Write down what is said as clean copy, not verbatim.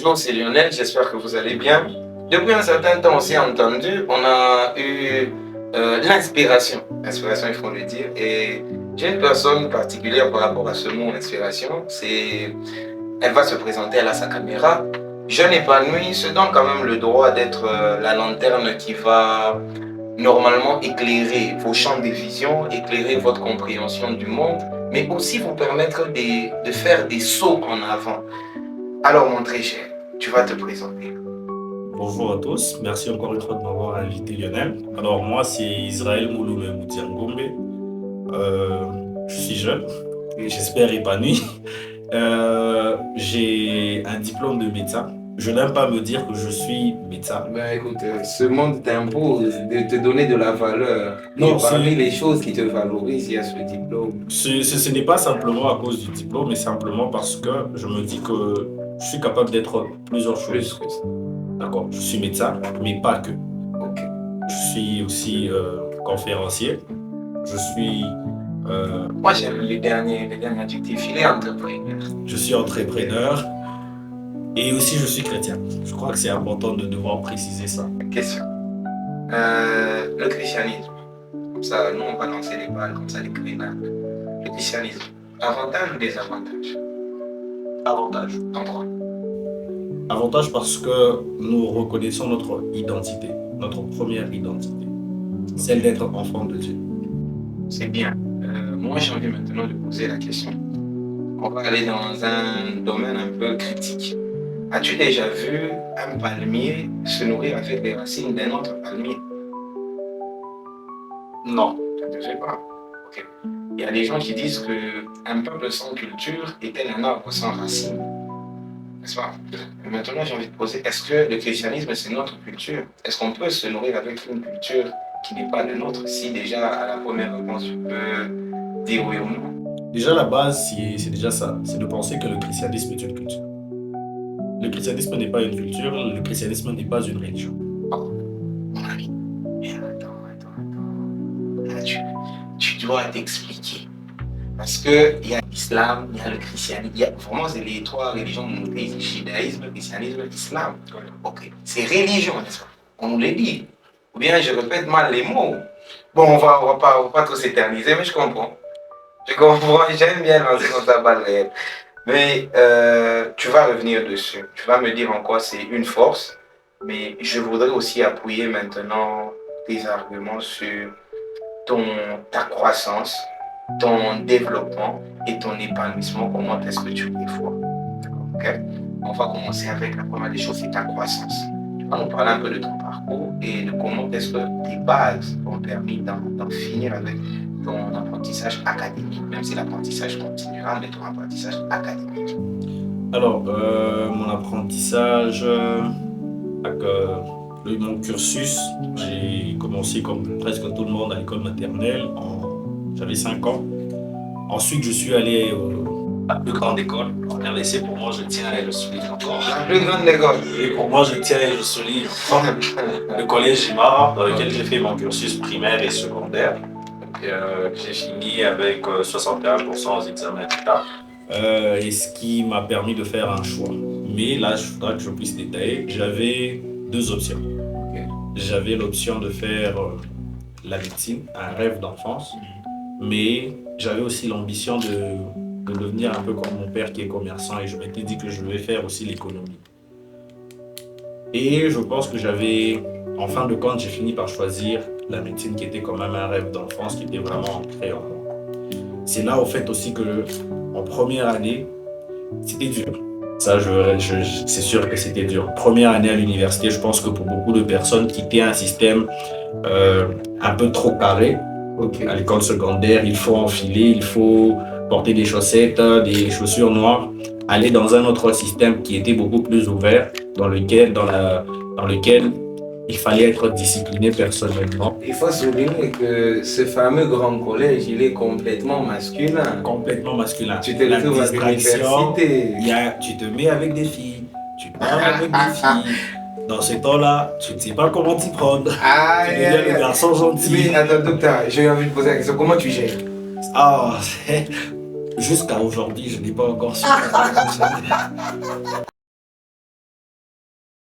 Bonjour, c'est Lionel, j'espère que vous allez bien. Depuis un certain temps, on s'est entendu, on a eu l'inspiration, il faut le dire, et j'ai une personne particulière par rapport à ce mot inspiration, elle va se présenter, elle a sa caméra, jeune épanouie, se donne quand même le droit d'être la lanterne qui va normalement éclairer vos champs de vision, éclairer votre compréhension du monde, mais aussi vous permettre de faire des sauts en avant. Alors mon très cher, tu vas te présenter. Bonjour à tous, merci encore une fois de m'avoir invité Lionel. Alors moi c'est Israël Mouloumé Moutiangombe. Je suis jeune et j'espère épanoui. J'ai un diplôme de médecin. Je n'aime pas me dire que je suis médecin. Ben écoute, ce monde t'impose de te donner de la valeur. Non, Et parmi les choses qui te valorisent, il y a ce diplôme. ce n'est pas simplement à cause du diplôme, mais simplement parce que je me dis que je suis capable d'être plusieurs choses. Plus que ça. D'accord, je suis médecin, mais pas que. Ok. Je suis aussi conférencier. Je suis Moi j'aime les derniers adjectifs. Il est entrepreneur. Je suis entrepreneur et aussi je suis chrétien. Je crois que c'est important de devoir préciser ça. Question. Le christianisme. Comme ça, nous on va lancer les balles, comme ça les grenades. Le christianisme. Avantage ou désavantage? Avantage. En droit. Avantage parce que nous reconnaissons notre identité, notre première identité, celle d'être enfant de Dieu. C'est bien. Moi, j'ai envie maintenant de poser la question. On va aller dans un domaine un peu critique. As-tu déjà vu un palmier se nourrir avec les racines d'un autre palmier? Non. Ça ne se fait pas. Ok. Il y a des gens qui disent qu'un peuple sans culture est tel un arbre sans racines. N'est-ce pas? Et maintenant, j'ai envie de poser, est-ce que le christianisme, c'est notre culture? Est-ce qu'on peut se nourrir avec une culture qui n'est pas la nôtre? Si déjà, à la première réponse, tu peux dire oui ou non. Déjà la base, c'est déjà ça, c'est de penser que le christianisme est une culture. Le christianisme n'est pas une culture, le christianisme n'est pas une religion. Oh, mon ami, mais attends. Là, tu dois t'expliquer. Parce qu'il y a l'islam, il y a le christianisme, vraiment c'est les trois religions monothéistes, judaïsme, christianisme, islam. Ok, c'est religion, n'est-ce pas? On nous les dit. Ou bien je répète mal les mots. Bon, on va pas trop s'éterniser, mais je comprends. J'aime bien lancer dans ta balle réelle. Mais tu vas revenir dessus. Tu vas me dire en quoi c'est une force. Mais je voudrais aussi appuyer maintenant tes arguments sur ta croissance, ton développement et ton épanouissement. Comment est-ce que tu les vois? Okay? On va commencer avec la première des choses, c'est ta croissance. Tu vas nous parler un peu de ton parcours et de comment est-ce que tes bases t'ont permis d'en finir avec ton apprentissage académique, même si l'apprentissage continuera, mais ton apprentissage académique. Alors, mon apprentissage, mon cursus, j'ai commencé comme presque tout le monde à l'école maternelle, j'avais 5 ans. Ensuite, je suis allé à la plus grande école, en RDC. Pour moi, je tiens et je souligne encore. La plus grande école. Et pour moi, je tiens et je souligne le collège Gimara, dans lequel j'ai fait mon cursus primaire et secondaire. J'ai fini avec 61% aux examens d'État. Et ce qui m'a permis de faire un choix. Mais là, je voudrais que je puisse détailler. J'avais 2 options. J'avais l'option de faire la médecine, un rêve d'enfance, mais j'avais aussi l'ambition de devenir un peu comme mon père qui est commerçant et je m'étais dit que je devais faire aussi l'économie. Et je pense que en fin de compte, j'ai fini par choisir la médecine qui était quand même un rêve d'enfance, qui était vraiment ancré en moi. C'est là au fait aussi que en première année, c'était dur. Ça, c'est sûr que c'était dur. Première année à l'université, je pense que pour beaucoup de personnes, quitter un système un peu trop carré, à l'école secondaire, il faut enfiler, il faut porter des chaussettes, des chaussures noires, aller dans un autre système qui était beaucoup plus ouvert, dans lequel il fallait être discipliné personnellement. Il faut souligner que ce fameux grand collège, il est complètement masculin. Complètement masculin. Tu te retrouves à l'université. Tu te mets avec des filles, tu parles avec des filles. Dans ce temps-là, tu ne sais pas comment t'y prendre. Tu deviens le garçon gentil. Mais attends, docteur, j'ai envie de poser la question. Comment tu gères? Jusqu'à aujourd'hui, je n'ai pas encore su.